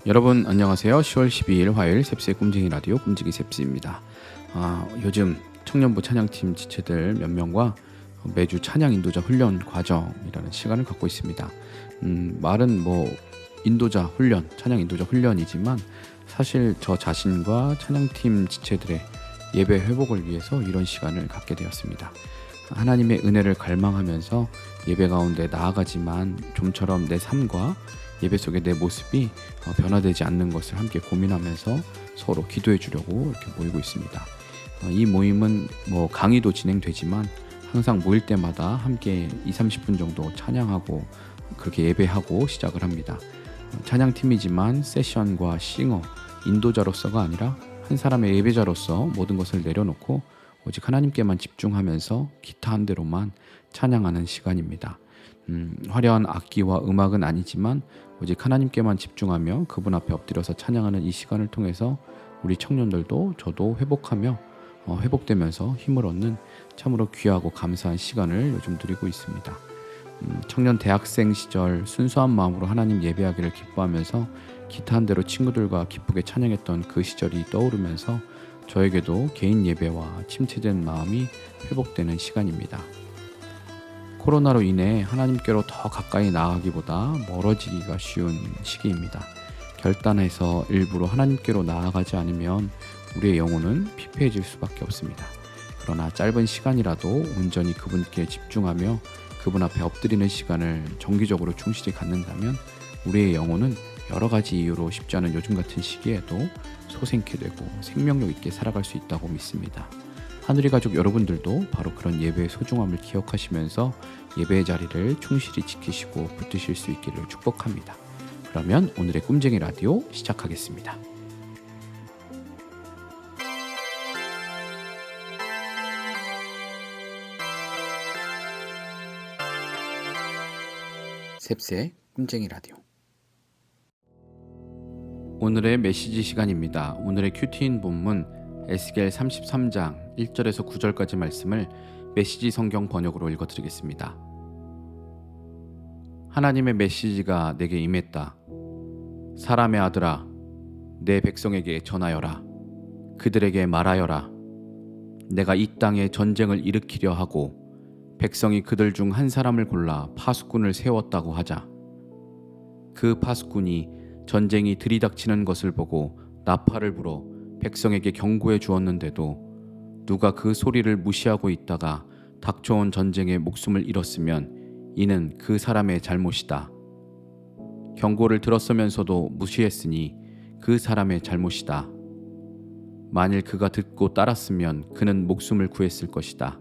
여러분 안녕하세요. 10월 12일 화요일 셉스의 꿈쟁이 라디오 꿈지기 셉스입니다. 요즘 청년부 찬양팀 지체들 몇 명과 매주 찬양 인도자 훈련 과정이라는 시간을 갖고 있습니다. 말은 인도자 훈련, 찬양 인도자 훈련이지만 사실 저 자신과 찬양팀 지체들의 예배 회복을 위해서 이런 시간을 갖게 되었습니다. 하나님의 은혜를 갈망하면서 예배 가운데 나아가지만 좀처럼 내 삶과 예배 속에 내 모습이 변화되지 않는 것을 함께 고민하면서 서로 기도해 주려고 이렇게 모이고 있습니다. 이 모임은 강의도 진행되지만 항상 모일 때마다 함께 20-30분 정도 찬양하고 그렇게 예배하고 시작을 합니다. 찬양팀이지만 세션과 싱어, 인도자로서가 아니라 한 사람의 예배자로서 모든 것을 내려놓고 오직 하나님께만 집중하면서 기타 한 대로만 찬양하는 시간입니다. 화려한 악기와 음악은 아니지만 오직 하나님께만 집중하며 그분 앞에 엎드려서 찬양하는 이 시간을 통해서 우리 청년들도 저도 회복되면서 힘을 얻는 참으로 귀하고 감사한 시간을 요즘 누리고 있습니다. 청년 대학생 시절 순수한 마음으로 하나님 예배하기를 기뻐하면서 기타 한 대로 친구들과 기쁘게 찬양했던 그 시절이 떠오르면서 저에게도 개인 예배와 침체된 마음이 회복되는 시간입니다. 코로나로 인해 하나님께로 더 가까이 나아가기보다 멀어지기가 쉬운 시기입니다. 결단해서 일부러 하나님께로 나아가지 않으면 우리의 영혼은 피폐해질 수밖에 없습니다. 그러나 짧은 시간이라도 온전히 그분께 집중하며 그분 앞에 엎드리는 시간을 정기적으로 충실히 갖는다면 우리의 영혼은 여러 가지 이유로 쉽지 않은 요즘 같은 시기에도 소생케 되고 생명력 있게 살아갈 수 있다고 믿습니다. 하늘이 가족 여러분들도 바로 그런 예배의 소중함을 기억하시면서 예배의 자리를 충실히 지키시고 붙드실 수 있기를 축복합니다. 그러면 오늘의 꿈쟁이 라디오 시작하겠습니다. 셉스의 꿈쟁이 라디오. 오늘의 메시지 시간입니다. 오늘의 큐티인 본문 에스겔 33장 1절에서 9절까지 말씀을 메시지 성경 번역으로 읽어드리겠습니다. 하나님의 메시지가 내게 임했다. 사람의 아들아, 내 백성에게 전하여라. 그들에게 말하여라. 내가 이 땅에 전쟁을 일으키려 하고 백성이 그들 중 한 사람을 골라 파수꾼을 세웠다고 하자. 그 파수꾼이 전쟁이 들이닥치는 것을 보고 나팔을 불어 백성에게 경고해 주었는데도 누가 그 소리를 무시하고 있다가 닥쳐온 전쟁에 목숨을 잃었으면 이는 그 사람의 잘못이다. 경고를 들었으면서도 무시했으니 그 사람의 잘못이다. 만일 그가 듣고 따랐으면 그는 목숨을 구했을 것이다.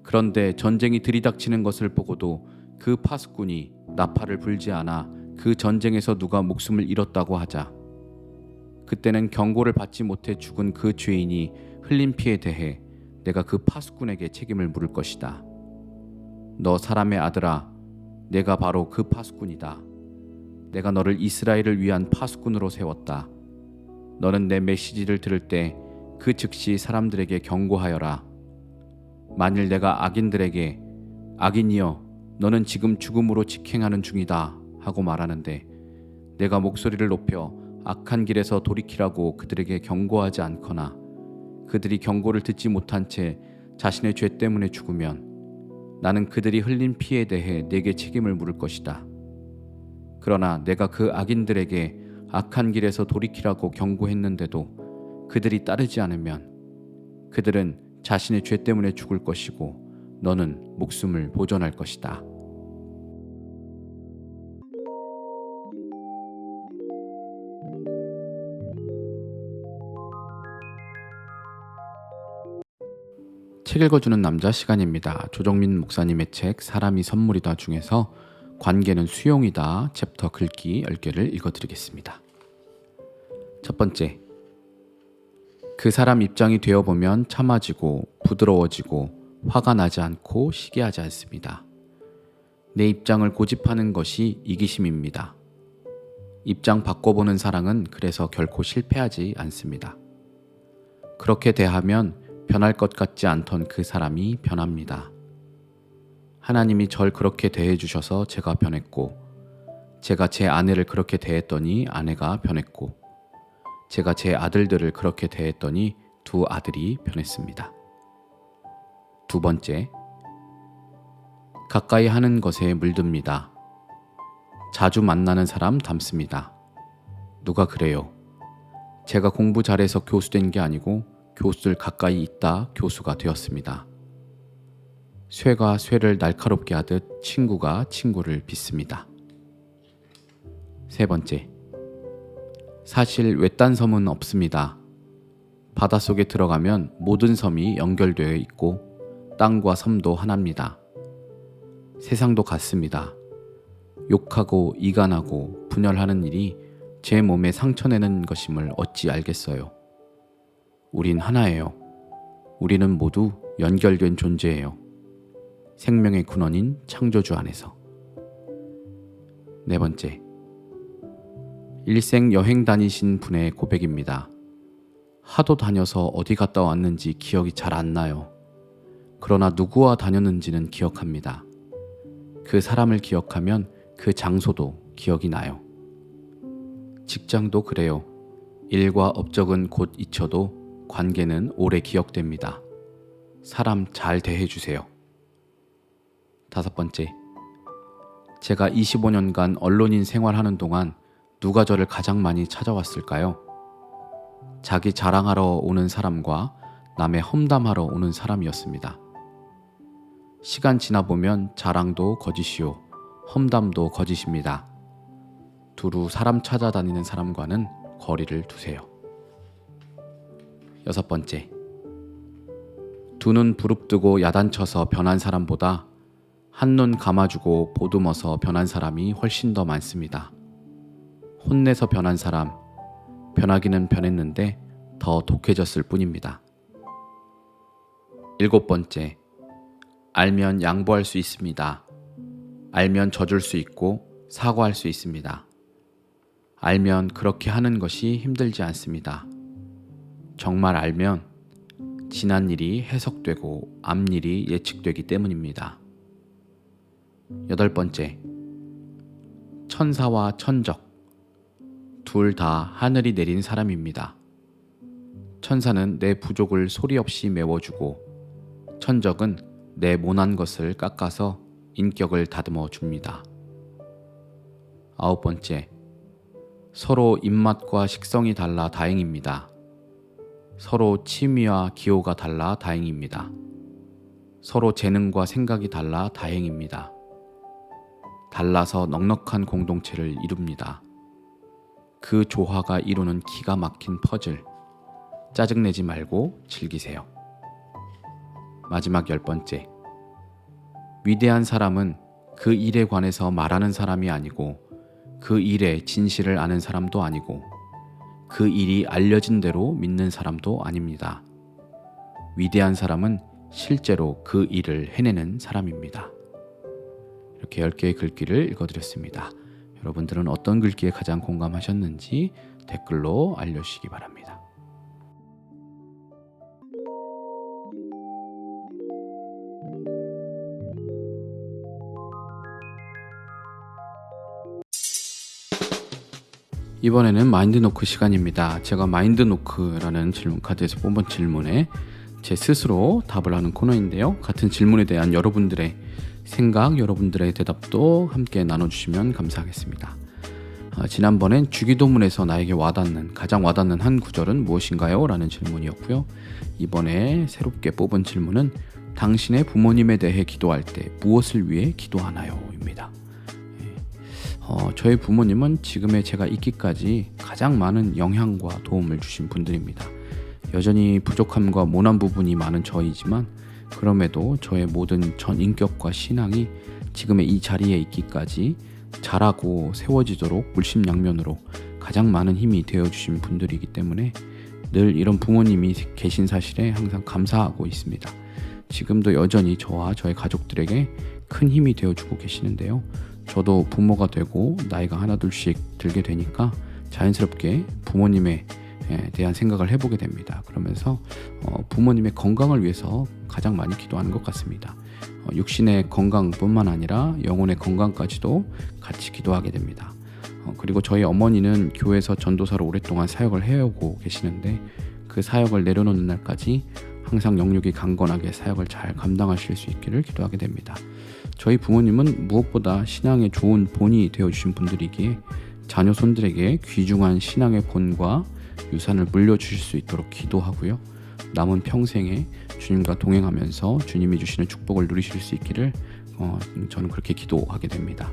그런데 전쟁이 들이닥치는 것을 보고도 그 파수꾼이 나팔을 불지 않아 그 전쟁에서 누가 목숨을 잃었다고 하자. 그때는 경고를 받지 못해 죽은 그 죄인이 흘린 피에 대해 내가 그 파수꾼에게 책임을 물을 것이다. 너 사람의 아들아, 내가 바로 그 파수꾼이다. 내가 너를 이스라엘을 위한 파수꾼으로 세웠다. 너는 내 메시지를 들을 때 그 즉시 사람들에게 경고하여라. 만일 내가 악인들에게 악인이여 너는 지금 죽음으로 직행하는 중이다 하고 말하는데 내가 목소리를 높여 악한 길에서 돌이키라고 그들에게 경고하지 않거나 그들이 경고를 듣지 못한 채 자신의 죄 때문에 죽으면 나는 그들이 흘린 피에 대해 내게 책임을 물을 것이다. 그러나 내가 그 악인들에게 악한 길에서 돌이키라고 경고했는데도 그들이 따르지 않으면 그들은 자신의 죄 때문에 죽을 것이고 너는 목숨을 보존할 것이다. 책 읽어주는 남자 시간입니다. 조정민 목사님의 책 사람이 선물이다 중에서 관계는 수용이다 챕터 글귀 10개를 읽어드리겠습니다. 첫 번째, 그 사람 입장이 되어보면 참아지고 부드러워지고 화가 나지 않고 시기하지 않습니다. 내 입장을 고집하는 것이 이기심입니다. 입장 바꿔보는 사랑은 그래서 결코 실패하지 않습니다. 그렇게 대하면 변할 것 같지 않던 그 사람이 변합니다. 하나님이 절 그렇게 대해 주셔서 제가 변했고 제가 제 아내를 그렇게 대했더니 아내가 변했고, 제가 제 아들들을 그렇게 대했더니 두 아들이 변했습니다. 두 번째, 가까이 하는 것에 물듭니다. 자주 만나는 사람 닮습니다. 누가 그래요? 제가 공부 잘해서 교수 된 게 아니고 교수들 가까이 있다 교수가 되었습니다. 쇠가 쇠를 날카롭게 하듯 친구가 친구를 빚습니다. 세 번째, 사실 외딴 섬은 없습니다. 바닷속에 들어가면 모든 섬이 연결되어 있고 땅과 섬도 하나입니다. 세상도 같습니다. 욕하고 이간하고 분열하는 일이 제 몸에 상처내는 것임을 어찌 알겠어요. 우린 하나예요. 우리는 모두 연결된 존재예요. 생명의 근원인 창조주 안에서. 네 번째, 일생 여행 다니신 분의 고백입니다. 하도 다녀서 어디 갔다 왔는지 기억이 잘 안 나요. 그러나 누구와 다녔는지는 기억합니다. 그 사람을 기억하면 그 장소도 기억이 나요. 직장도 그래요. 일과 업적은 곧 잊혀도 관계는 오래 기억됩니다. 사람 잘 대해주세요. 다섯 번째, 제가 25년간 언론인 생활하는 동안 누가 저를 가장 많이 찾아왔을까요? 자기 자랑하러 오는 사람과 남의 험담하러 오는 사람이었습니다. 시간 지나보면 자랑도 거짓이요, 험담도 거짓입니다. 두루 사람 찾아다니는 사람과는 거리를 두세요. 여섯 번째, 두 눈 부릅뜨고 야단쳐서 변한 사람보다 한눈 감아주고 보듬어서 변한 사람이 훨씬 더 많습니다. 혼내서 변한 사람, 변하기는 변했는데 더 독해졌을 뿐입니다. 일곱 번째, 알면 양보할 수 있습니다. 알면 져줄 수 있고 사과할 수 있습니다. 알면 그렇게 하는 것이 힘들지 않습니다. 정말 알면 지난 일이 해석되고 앞일이 예측되기 때문입니다. 여덟 번째, 천사와 천적, 둘 다 하늘이 내린 사람입니다. 천사는 내 부족을 소리 없이 메워주고 천적은 내 모난 것을 깎아서 인격을 다듬어 줍니다. 아홉 번째, 서로 입맛과 식성이 달라 다행입니다. 서로 취미와 기호가 달라 다행입니다. 서로 재능과 생각이 달라 다행입니다. 달라서 넉넉한 공동체를 이룹니다. 그 조화가 이루는 기가 막힌 퍼즐, 짜증내지 말고 즐기세요. 마지막 열 번째, 위대한 사람은 그 일에 관해서 말하는 사람이 아니고 그 일의 진실을 아는 사람도 아니고 그 일이 알려진 대로 믿는 사람도 아닙니다. 위대한 사람은 실제로 그 일을 해내는 사람입니다. 이렇게 10개의 글귀를 읽어드렸습니다. 여러분들은 어떤 글귀에 가장 공감하셨는지 댓글로 알려주시기 바랍니다. 이번에는 마인드노크 시간입니다. 제가 마인드노크라는 질문 카드에서 뽑은 질문에 제 스스로 답을 하는 코너인데요. 같은 질문에 대한 여러분들의 생각, 여러분들의 대답도 함께 나눠주시면 감사하겠습니다. 지난번엔 주기도문에서 나에게 가장 와닿는 한 구절은 무엇인가요? 라는 질문이었고요. 이번에 새롭게 뽑은 질문은 당신의 부모님에 대해 기도할 때 무엇을 위해 기도하나요? 입니다. 저희 부모님은 지금의 제가 있기까지 가장 많은 영향과 도움을 주신 분들입니다. 여전히 부족함과 모난 부분이 많은 저이지만 그럼에도 저의 모든 전 인격과 신앙이 지금의 이 자리에 있기까지 자라고 세워지도록 물심양면으로 가장 많은 힘이 되어주신 분들이기 때문에 늘 이런 부모님이 계신 사실에 항상 감사하고 있습니다. 지금도 여전히 저와 저의 가족들에게 큰 힘이 되어주고 계시는데요. 저도 부모가 되고 나이가 하나둘씩 들게 되니까 자연스럽게 부모님에 대한 생각을 해보게 됩니다. 그러면서 부모님의 건강을 위해서 가장 많이 기도하는 것 같습니다. 육신의 건강뿐만 아니라 영혼의 건강까지도 같이 기도하게 됩니다. 그리고 저희 어머니는 교회에서 전도사로 오랫동안 사역을 해오고 계시는데 그 사역을 내려놓는 날까지 항상 영육이 강건하게 사역을 잘 감당하실 수 있기를 기도하게 됩니다. 저희 부모님은 무엇보다 신앙에 좋은 본이 되어주신 분들이기에 자녀 손들에게 귀중한 신앙의 본과 유산을 물려주실 수 있도록 기도하고요. 남은 평생에 주님과 동행하면서 주님이 주시는 축복을 누리실 수 있기를 저는 그렇게 기도하게 됩니다.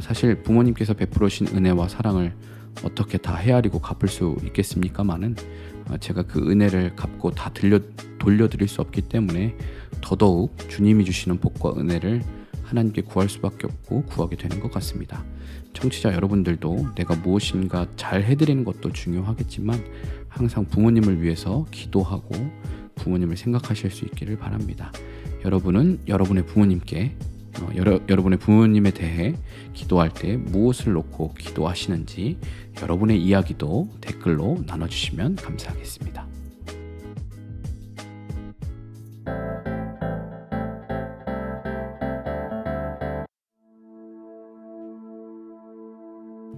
사실 부모님께서 베풀으신 은혜와 사랑을 어떻게 다 헤아리고 갚을 수 있겠습니까마는 제가 그 은혜를 갚고 다 돌려드릴 수 없기 때문에 더더욱 주님이 주시는 복과 은혜를 하나님께 구할 수밖에 없고 구하게 되는 것 같습니다. 청취자 여러분들도 내가 무엇인가 잘 해드리는 것도 중요하겠지만 항상 부모님을 위해서 기도하고 부모님을 생각하실 수 있기를 바랍니다. 여러분은 여러분의 부모님께 여러분의 부모님에 대해 기도할 때 무엇을 놓고 기도하시는지 여러분의 이야기도 댓글로 나눠주시면 감사하겠습니다.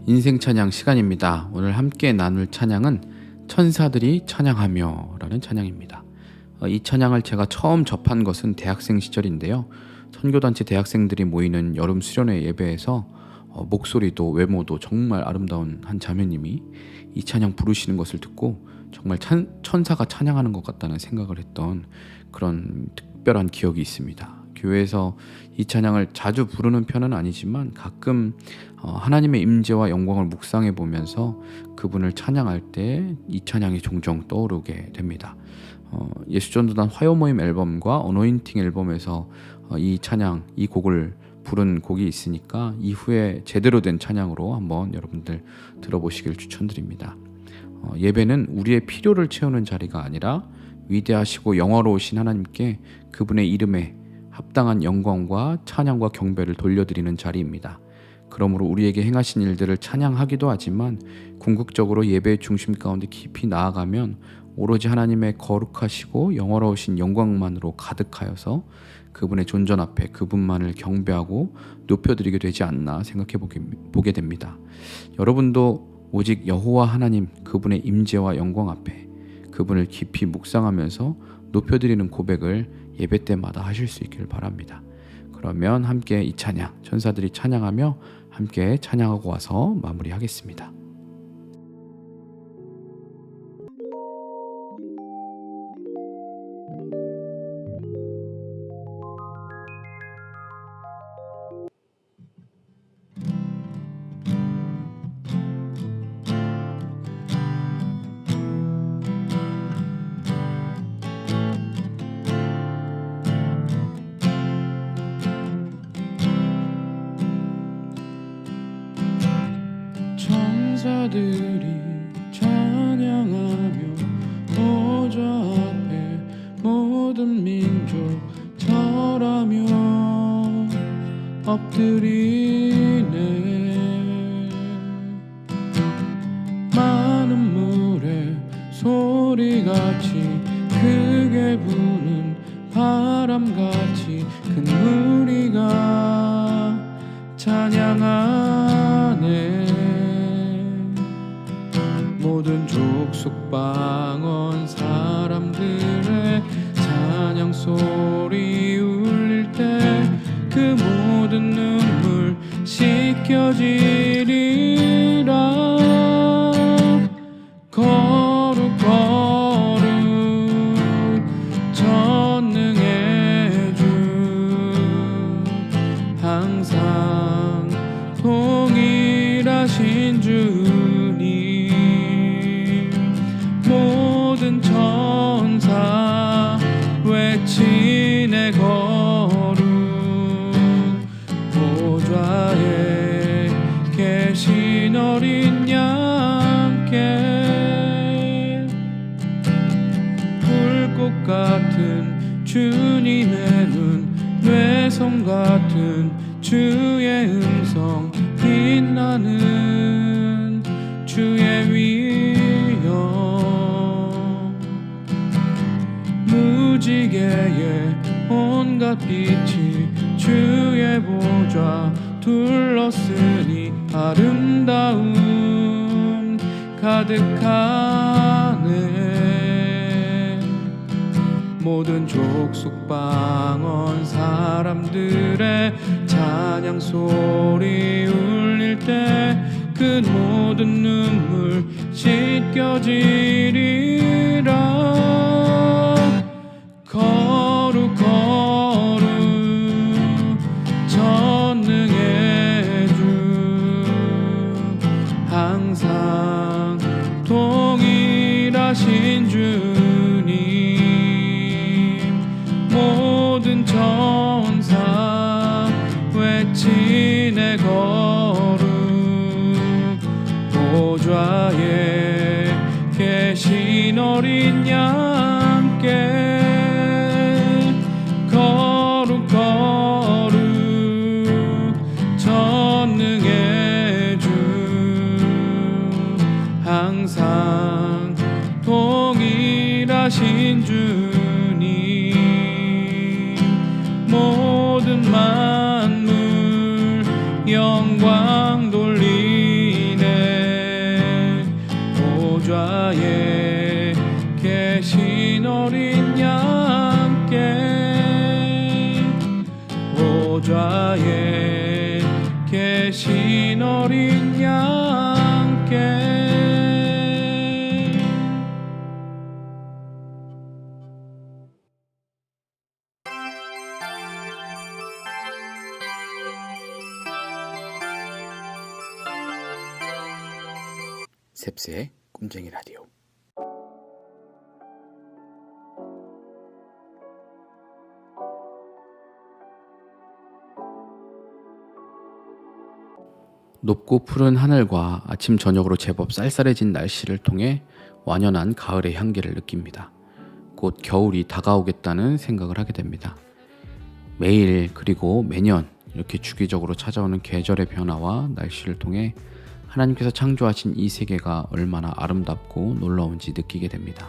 인생 찬양 시간입니다. 오늘 함께 나눌 찬양은 천사들이 찬양하며 라는 찬양입니다. 이 찬양을 제가 처음 접한 것은 대학생 시절인데요. 선교단체 대학생들이 모이는 여름 수련회 예배에서 목소리도 외모도 정말 아름다운 한 자매님이 이 찬양 부르시는 것을 듣고 정말 천사가 찬양하는 것 같다는 생각을 했던 그런 특별한 기억이 있습니다. 교회에서 이 찬양을 자주 부르는 편은 아니지만 가끔 하나님의 임재와 영광을 묵상해 보면서 그분을 찬양할 때 이 찬양이 종종 떠오르게 됩니다. 예수전도단 화요모임 앨범과 어노인팅 앨범에서 이 찬양, 이 곡을 부른 곡이 있으니까 이후에 제대로 된 찬양으로 한번 여러분들 들어보시길 추천드립니다. 예배는 우리의 필요를 채우는 자리가 아니라 위대하시고 영화로우신 하나님께 그분의 이름에 합당한 영광과 찬양과 경배를 돌려드리는 자리입니다. 그러므로 우리에게 행하신 일들을 찬양하기도 하지만 궁극적으로 예배의 중심 가운데 깊이 나아가면 오로지 하나님의 거룩하시고 영화로우신 영광만으로 가득하여서 그분의 존전 앞에 그분만을 경배하고 높여드리게 되지 않나 생각해 보게 됩니다. 여러분도 오직 여호와 하나님 그분의 임재와 영광 앞에 그분을 깊이 묵상하면서 높여드리는 고백을 예배 때마다 하실 수 있기를 바랍니다. 그러면 함께 이 찬양, 천사들이 찬양하며 함께 찬양하고 와서 마무리하겠습니다. 천사들이 찬양하며 보좌 앞에 모든 민족 절하며 엎드리네. 많은 물의 소리같이 크게 부는 바람같이 큰 무리가 찬양하네. 모든 족속 방언 사람들의 찬양 소리 울릴 때 그 모든 눈물 씻겨지리라. 거룩 거룩 전능의 주 항상 동일하신 주님. 모든 천사 외치네 거룩. 보좌에 계신 어린 양께 불꽃 같은 주님의 눈, 뇌성 같은 주의 음성, 빛나는 주의 위엄. 무지개의 온갖 빛이 주의 보좌 둘렀으니 아름다운 가득하네. 모든 족속 방언 사람들의 찬양 소리 울릴 때 그 모든 눈물 씻겨지리라. 거룩 거룩 전능의 주, 항상 동일하신 주님. 모든 천사 외치네 거룩. 보좌에 계신 어린 양께 거룩 거룩 전능의 주, 항상 동일하신 주님. 모든 만물 영광 돌리네. 보좌에 계신 어린 양께, 보좌에 계신 어린 양께. 셉스의 꿈쟁이 라디오. 높고 푸른 하늘과 아침 저녁으로 제법 쌀쌀해진 날씨를 통해 완연한 가을의 향기를 느낍니다. 곧 겨울이 다가오겠다는 생각을 하게 됩니다. 매일 그리고 매년 이렇게 주기적으로 찾아오는 계절의 변화와 날씨를 통해 하나님께서 창조하신 이 세계가 얼마나 아름답고 놀라운지 느끼게 됩니다.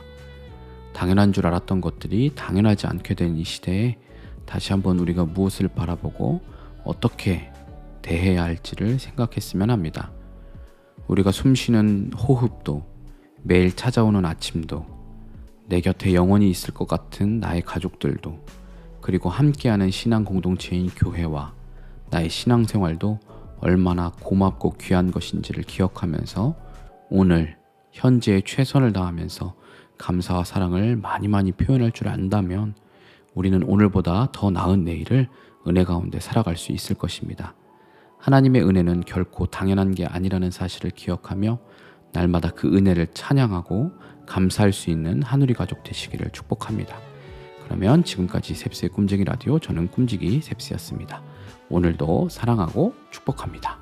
당연한 줄 알았던 것들이 당연하지 않게 된 이 시대에 다시 한번 우리가 무엇을 바라보고 어떻게 대해야 할지를 생각했으면 합니다. 우리가 숨쉬는 호흡도, 매일 찾아오는 아침도, 내 곁에 영원히 있을 것 같은 나의 가족들도, 그리고 함께하는 신앙 공동체인 교회와 나의 신앙생활도 얼마나 고맙고 귀한 것인지를 기억하면서 오늘 현재의 최선을 다하면서 감사와 사랑을 많이 표현할 줄 안다면 우리는 오늘보다 더 나은 내일을 은혜 가운데 살아갈 수 있을 것입니다. 하나님의 은혜는 결코 당연한 게 아니라는 사실을 기억하며 날마다 그 은혜를 찬양하고 감사할 수 있는 하누리 가족 되시기를 축복합니다. 그러면 지금까지 셉스의 꿈쟁이 라디오, 저는 꿈지기 셉스였습니다. 오늘도 사랑하고 축복합니다.